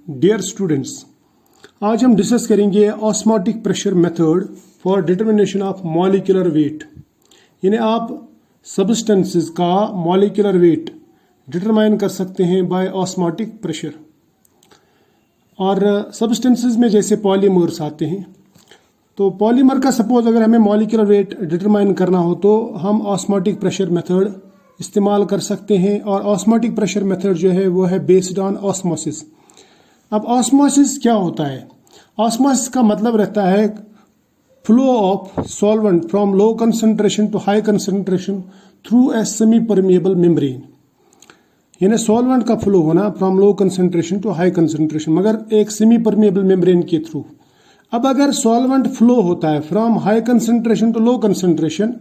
Dear students, आज हम discuss करेंगे osmotic pressure method for determination of molecular weight. यानी आप सब्सटेंसेस का मॉलिक्यूलर वेट डिटरमाइन कर सकते हैं बाय ऑस्मोटिक प्रेशर। और सब्सटेंसेस में जैसे पॉलीमर्स आते हैं, तो पॉलीमर का सपोज अगर हमें मॉलिक्यूलर वेट डिटरमाइन करना हो तो हम ऑस्मोटिक प्रेशर मेथड इस्तेमाल कर सकते हैं। और ऑस्मोटिक प्रेशर मेथड जो है वो है बेस्ड ऑन ऑस्मोसिस। अब ऑस्मोसिस क्या होता है? ऑस्मोसिस का मतलब रहता है flow of solvent from low concentration to high concentration through a semi permeable membrane. यानी सॉल्वेंट का फ्लो होना from low concentration to high concentration, मगर एक सेमी परमिएबल मेम्ब्रेन के थ्रू। अब अगर सॉल्वेंट फ्लो होता है from high concentration to low concentration,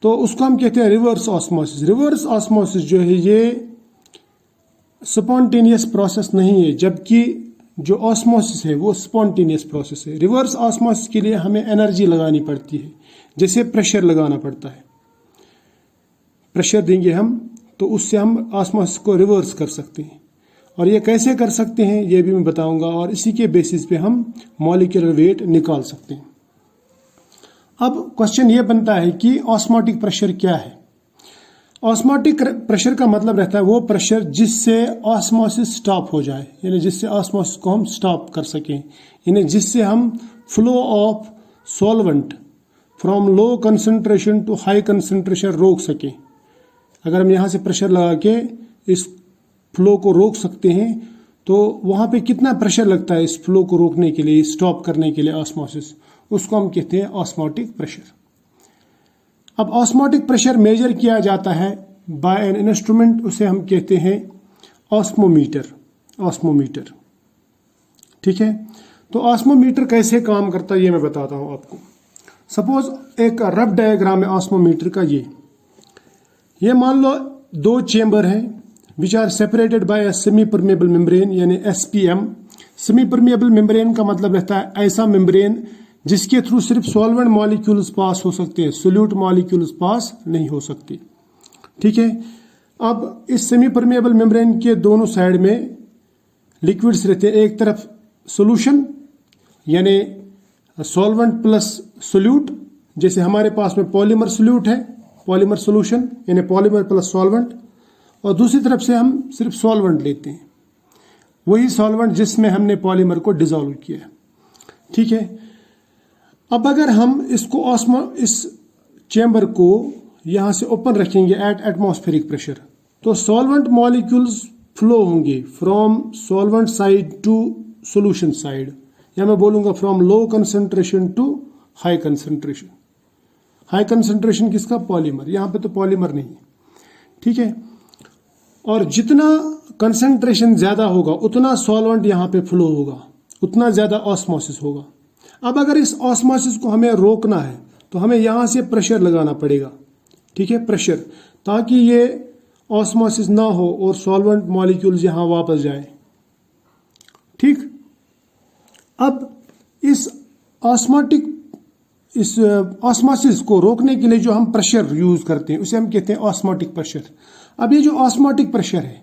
तो उसको हम कहते हैं रिवर्स ऑस्मोसिस। रिवर्स ऑस्मोसिस जो है ये स्पॉन्टेनियस प्रोसेस नहीं है, जबकि जो ऑस्मोसिस है वो स्पॉन्टेनियस प्रोसेस है। रिवर्स ऑस्मोसिस के लिए हमें एनर्जी लगानी पड़ती है, जैसे प्रेशर लगाना पड़ता है। प्रेशर देंगे हम तो उससे हम ऑस्मोसिस को रिवर्स कर सकते हैं। और ये कैसे कर सकते हैं ये भी मैं बताऊंगा, और इसी के बेसिस पे हम मॉलिक्यूलर वेट निकाल सकते हैं। अब क्वेश्चन ये बनता है कि ऑस्मोटिक प्रेशर क्या है? ऑस्मोटिक प्रेशर का मतलब रहता है वो प्रेशर जिससे ऑस्मोसिस स्टॉप हो जाए, यानी जिससे ऑस्मोसिस को हम स्टॉप कर सकें, यानी जिससे हम flow of solvent from low concentration to high concentration रोक सकें। अगर हम यहाँ से प्रेशर लगा के इस फ्लो को रोक सकते हैं तो वहाँ पे कितना प्रेशर लगता है इस फ्लो को रोकने के लिए, स्टॉप करने के लिए ऑस्मोसिस, उसको हम कहते हैं ऑस्मोटिक प्रेशर। अब ऑस्मोटिक प्रेशर मेजर किया जाता है बाय एन इंस्ट्रूमेंट, उसे हम कहते हैं ऑस्मोमीटर। ऑस्मोमीटर, ठीक है। तो ऑस्मोमीटर कैसे काम करता है ये मैं बताता हूं आपको। सपोज एक रफ डायग्राम है ऑस्मोमीटर का। ये मान लो दो चेंबर हैं which are separated by semi permeable membrane, यानी SPM। सेमी परमिएबल मेम्ब्रेन का मतलब रहता है ऐसा मेम्ब्रेन जिसके थ्रू सिर्फ सॉल्वेंट मॉलिक्यूल्स पास हो सकते हैं, सोल्यूट मॉलिक्यूल्स पास नहीं हो सकते, ठीक है। अब इस सेमी परमिएबल मेम्ब्रेन के दोनों साइड में लिक्विड्स रहते हैं। एक तरफ सॉल्यूशन यानी सॉल्वेंट प्लस सोल्यूट, जैसे हमारे पास में पॉलीमर सोल्यूट है, पॉलीमर सोल्यूशन यानी पॉलीमर प्लस सॉल्वेंट। और दूसरी तरफ से हम सिर्फ सॉल्वेंट लेते हैं, वही सॉल्वेंट जिसमें हमने पॉलीमर को डिसॉल्व किया, ठीक है। अब अगर हम इसको इस चेंबर को यहां से ओपन रखेंगे एट एटमॉस्फेरिक प्रेशर, तो सॉल्वेंट मॉलिक्यूल्स फ्लो होंगे from solvent side to solution side, या मैं बोलूंगा from low concentration to high concentration. High concentration किसका? पॉलीमर। यहां पे तो पॉलीमर नहीं है, ठीक है। और जितना कंसंट्रेशन ज्यादा होगा उतना सॉल्वेंट यहां पे फ्लो होगा, उतना ज्यादा ऑस्मोसिस होगा। अब अगर इस ऑस्मोसिस को हमें रोकना है तो हमें यहां से प्रेशर लगाना पड़ेगा, ठीक है, प्रेशर, ताकि ये ऑस्मोसिस ना हो और सॉल्वेंट मॉलिक्यूल्स यहां वापस जाए, ठीक। अब इस ऑस्मोसिस को रोकने के लिए जो हम प्रेशर यूज करते हैं उसे हम कहते हैं ऑस्मोटिक प्रेशर। अब ये जो ऑस्मोटिक प्रेशर है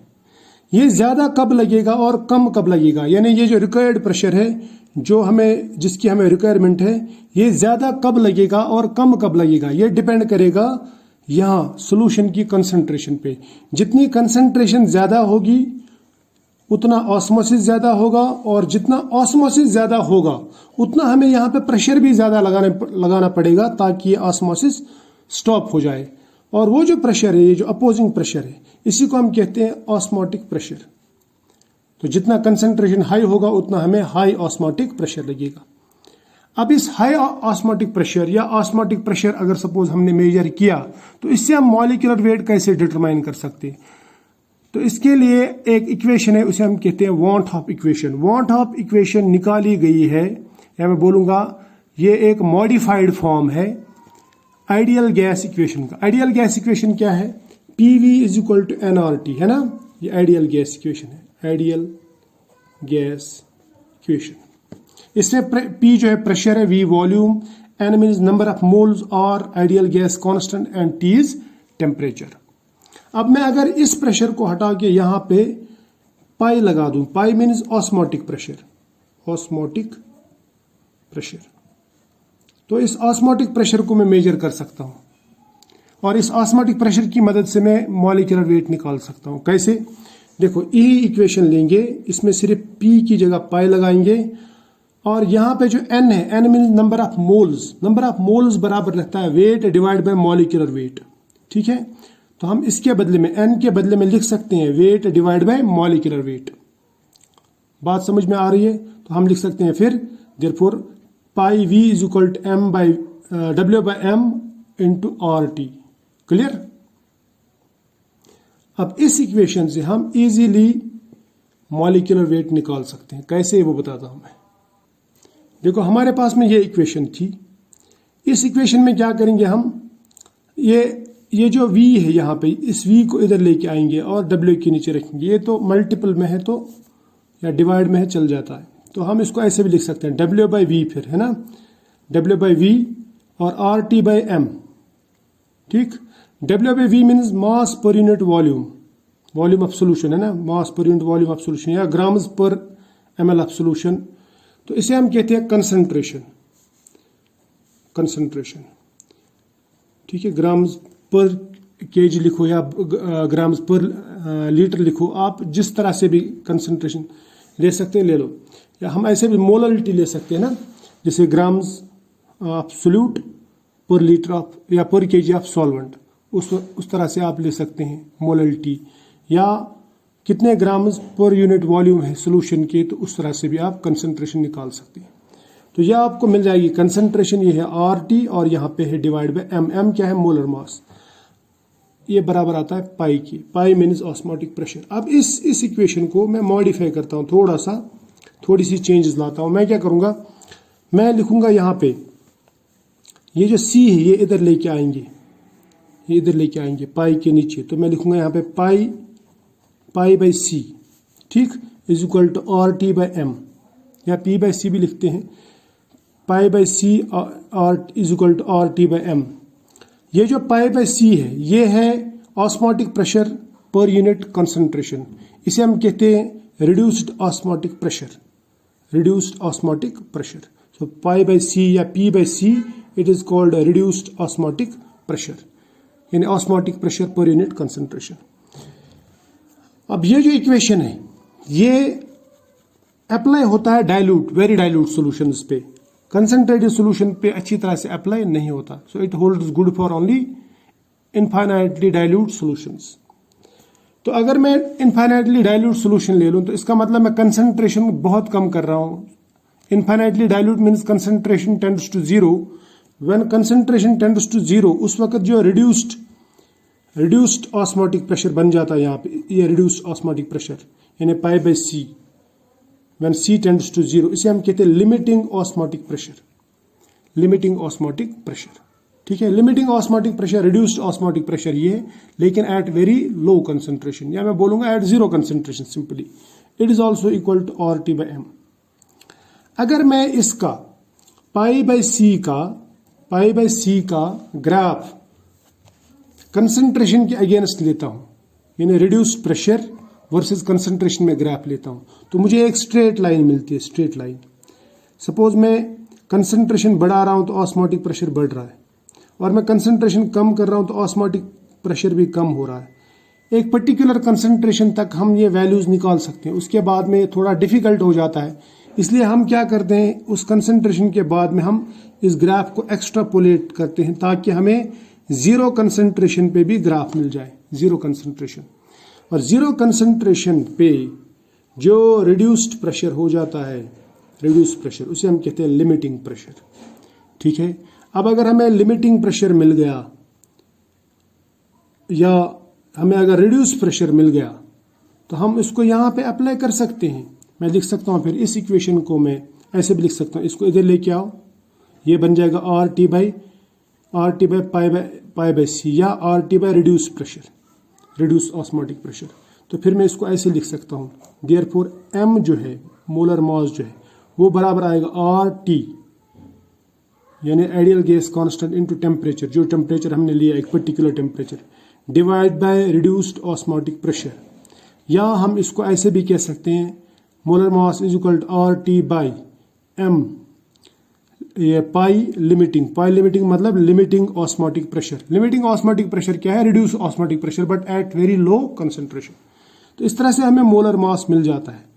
ये ज्यादा कब लगेगा और कम कब लगेगा, यानी ये जो रिक्वायर्ड प्रेशर है जिसकी हमें रिक्वायरमेंट है, ये ज्यादा कब लगेगा और कम कब लगेगा, ये डिपेंड करेगा यहाँ सॉल्यूशन की कंसंट्रेशन पे। जितनी कंसंट्रेशन ज्यादा होगी उतना ऑस्मोसिस ज्यादा होगा, और जितना ऑस्मोसिस ज्यादा होगा उतना हमें यहाँ पे प्रेशर भी ज्यादा लगाना पड़ेगा ताकि ये ऑस्मोसिस स्टॉप हो जाए। और वो जो प्रेशर है, ये जो अपोजिंग प्रेशर है, इसी को हम कहते हैं ऑस्मोटिक प्रेशर। तो जितना कंसंट्रेशन हाई होगा उतना हमें हाई ऑस्मोटिक प्रेशर लगेगा। अब इस हाई ऑस्मोटिक प्रेशर या ऑस्मोटिक प्रेशर अगर सपोज हमने मेजर किया तो इससे हम मॉलिक्यूलर वेट कैसे डिटरमाइन कर सकते हैं? तो इसके लिए एक इक्वेशन है, उसे हम कहते हैं van't Hoff equation. Van't Hoff equation निकाली गई है, या मैं बोलूंगा ये एक मॉडिफाइड फॉर्म है आइडियल गैस इक्वेशन का। आइडियल गैस इक्वेशन क्या है? PV is equal to nRT, है ना। ये आइडियल गैस इक्वेशन है, आइडियल गैस इक्वेशन। इसमें P जो है प्रेशर है, V volume, N means number of moles, और ideal gas constant, and T is temperature. अब मैं अगर इस प्रेशर को हटा के यहाँ पे पाई लगा दूं, पाई means osmotic pressure, osmotic pressure. तो इस ऑस्मोटिक प्रेशर को मैं मेजर कर सकता हूं और इस ऑस्मोटिक प्रेशर की मदद से मैं मॉलिक्यूलर वेट निकाल सकता हूं। कैसे? देखो, यही इक्वेशन लेंगे, इसमें सिर्फ P की जगह पाई लगाएंगे और यहां पे जो N है, N mean number of moles, number of moles बराबर रहता है weight divide by molecular weight. ठीक है, तो हम इसके बदले में N के बदले में लिख सकते हैं weight divide by molecular weight. बात समझ में आ रही है? तो हम लिख सकते हैं फिर therefore pi V is equal to M by W by M into RT। Clear? अब इस इक्वेशन से हम इजीली मॉलिक्यूलर वेट निकाल सकते हैं। कैसे, वो बताता हूं मैं। देखो, हमारे पास में ये इक्वेशन थी। इस इक्वेशन में क्या करेंगे हम, ये जो V है यहाँ पे, इस V को इधर लेके आएंगे और W के नीचे रखेंगे। ये तो मल्टीपल में है तो या डिवाइड में है चल जाता है, तो हम इसको ऐसे भी लिख सकते हैं W बाई V, फिर है ना, W बाई V और RT बाई M। ठीक, W by V means mass per unit volume, volume of solution है ना, mass per unit volume of solution या grams per ml of solution. तो इसे हम कहते हैं कंसंट्रेशन, कंसंट्रेशन। ठीक है, ग्राम्स पर केजी लिखो या ग्राम्स पर लीटर लिखो, आप जिस तरह से भी कंसंट्रेशन ले सकते हैं ले लो, या हम ऐसे भी मोलरिटी ले सकते हैं ना, जैसे ग्राम्स ऑफ सोल्यूट पर लीटर ऑफ या पर केजी ऑफ सॉल्वेंट, उस तरह से आप ले सकते हैं मोलरिटी, या कितने ग्राम्स पर यूनिट वॉल्यूम है सोल्यूशन के, तो उस तरह से भी आप कंसंट्रेशन निकाल सकते हैं। तो यह आपको मिल जाएगी कंसंट्रेशन, ये है RT और यहाँ पे है डिवाइड बाय M। M क्या है? Molar mass. ये बराबर आता है पाई की, पाई मीन्स ऑस्मोटिक प्रेशर। अब इस इक्वेशन को मैं मॉडिफाई करता हूँ, थोड़ी सी चेंजेस लाता हूँ। मैं क्या करूँगा, मैं लिखूंगा यहाँ पे ये जो C है ये इधर लेके आएंगे, ये इधर लेके आएंगे पाई के नीचे, तो मैं लिखूंगा यहाँ पे पाई बाई C, ठीक, is equal to RT by M, या P बाई C भी लिखते हैं, पाई बाई C और is equal to RT by M। ये जो पाई बाई C है ये है osmotic pressure per unit concentration, इसे हम कहते हैं reduced osmotic pressure, reduced osmotic pressure. So pi by C या P by C it is called reduced osmotic pressure, यानी osmotic pressure per unit concentration. अब ये जो इक्वेशन है ये अप्लाई होता है डाइल्यूट, वेरी डाइल्यूट सॉल्यूशंस पे, कंसंट्रेटेड सॉल्यूशन पे अच्छी तरह से अप्लाई नहीं होता। So it holds good for only infinitely dilute solutions. तो अगर मैं इनफाइनाइटली डाइल्यूट सॉल्यूशन ले लूं तो इसका मतलब मैं कंसंट्रेशन बहुत कम कर रहा हूं। Infinitely dilute means concentration tends to zero. When concentration tends to zero, उस वक्त जो रिड्यूस्ड ऑस्मोटिक प्रेशर बन जाता है यहाँ पे, ये रिड्यूस्ड ऑस्मोटिक प्रेशर यानी pi by C when C tends to zero, इसे हम कहते हैं limiting osmotic pressure, limiting osmotic pressure. ठीक है, limiting osmotic pressure, reduced osmotic pressure ये है, लेकिन एट वेरी लो कंसंट्रेशन, या मैं बोलूंगा at zero concentration simply, it is also equal to RT by M। अगर मैं इसका पाई बाई C का ग्राफ कंसंट्रेशन के अगेंस्ट लेता हूं, यानी रिड्यूस्ड प्रेशर वर्सेस कंसंट्रेशन में ग्राफ लेता हूं, तो मुझे एक स्ट्रेट लाइन मिलती है, स्ट्रेट लाइन। सपोज मैं कंसंट्रेशन बढ़ा रहा हूं तो ऑस्मोटिक प्रेशर बढ़ रहा है, और मैं कंसंट्रेशन कम कर रहा हूं तो ऑस्मोटिक प्रेशर भी कम हो रहा है। एक पर्टिकुलर कंसंट्रेशन तक हम ये वैल्यूज निकाल सकते हैं, उसके बाद में थोड़ा डिफिकल्ट हो जाता है, इसलिए हम क्या करते हैं, उस कंसंट्रेशन के बाद में हम इस ग्राफ को एक्स्ट्रापोलेट करते हैं ताकि हमें जीरो कंसंट्रेशन पे भी ग्राफ मिल जाए, जीरो कंसंट्रेशन। और जीरो कंसंट्रेशन पे जो रिड्यूस्ड प्रेशर हो जाता है, रिड्यूस्ड प्रेशर, उसे हम कहते हैं लिमिटिंग प्रेशर। ठीक है, अब अगर हमें लिमिटिंग प्रेशर मिल गया या हमें अगर रिड्यूस्ड प्रेशर मिल गया तो हम इसको यहाँ पे अप्लाई कर सकते हैं। मैं लिख सकता हूँ, फिर इस इक्वेशन को मैं ऐसे भी लिख सकता हूँ, इसको इधर लेके आओ, ये बन जाएगा RT by pi by C या RT by reduce pressure, reduce osmotic pressure. तो फिर मैं इसको ऐसे लिख सकता हूँ, देयरफॉर M जो है, मोलर मास जो है, वो बराबर आएगा RT यानी ideal gas constant into temperature, जो टेम्परेचर हमने लिया एक particular temperature, divide by reduced osmotic pressure, या हम इसको ऐसे भी कह सकते हैं molar mass is equal to RT by M, ये पाई लिमिटिंग मतलब limiting osmotic pressure. Limiting osmotic pressure क्या है? Reduce osmotic pressure but at very low concentration. तो इस तरह से हमें मोलर मास मिल जाता है।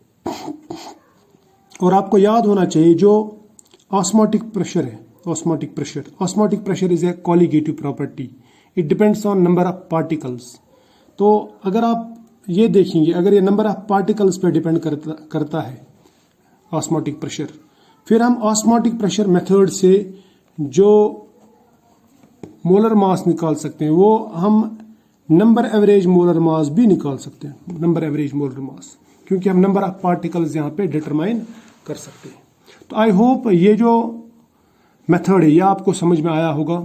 और आपको याद होना चाहिए जो ऑस्मोटिक प्रेशर है, osmotic pressure is a colligative property, it depends on number of particles. तो अगर आप ये देखेंगे, अगर ये नंबर ऑफ पार्टिकल्स पे डिपेंड करता है ऑस्मोटिक प्रेशर, फिर हम ऑस्मोटिक प्रेशर मेथड से जो मोलर मास निकाल सकते हैं वो हम नंबर एवरेज मोलर मास भी निकाल सकते हैं, नंबर एवरेज मोलर मास, क्योंकि हम नंबर ऑफ पार्टिकल्स यहाँ पे डिटरमाइन कर सकते हैं। तो आई होप ये जो मेथड है ये आपको समझ में आया होगा।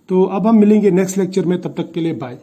तो अब हम मिलेंगे नेक्स्ट लेक्चर में, तब तक के लिए बाय।